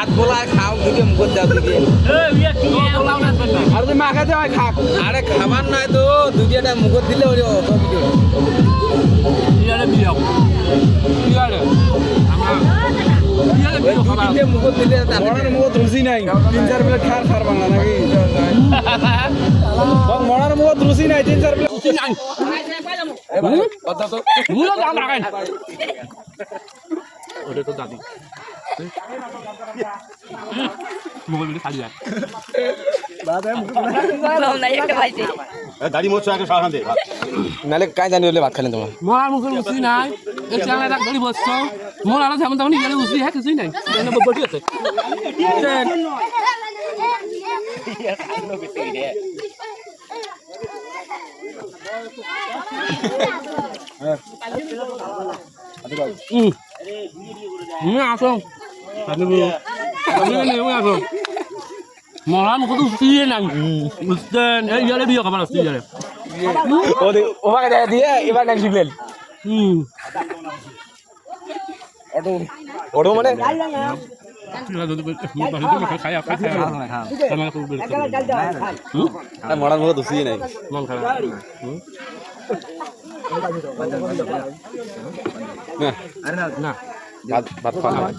ভাত বলায় খাও দিকে মুখ দাও দিকে আর তুই মাখা দেওয়া খাক আরে খাবার নয় তো দুইটা মুখ দিলে ওই ভিডিও মুখ দিলে মরার মুখ রুচি নাই 3-4 প্লেট খার খার বাংলা নাকি মরার মুখ রুচি নাই 3-4 প্লেট রুচি নাই ওটা তো দাদি মোবাইল খালি যায় দাড়ি মোছ আগে সাহান দে নালে কাই জানি হলে ভাত খালেন তোমার মরার মুখের উচি নাই এই চ্যানেল এক ধরি বসছো মোর আলো যেমন তেমন গেলে উচি হ্যাঁ কিছুই নাই বসে আছে আসো আসো মরার মুখ তো উচি নাই বুঝতেন এই গেলে বিয়ে খাবার আসছে গেলে ওভাবে দিয়ে এবার নাকি শিখলেন অটো মানে মরার মুখ দুষি নাই মন খারাপ না ভাত খাওয়া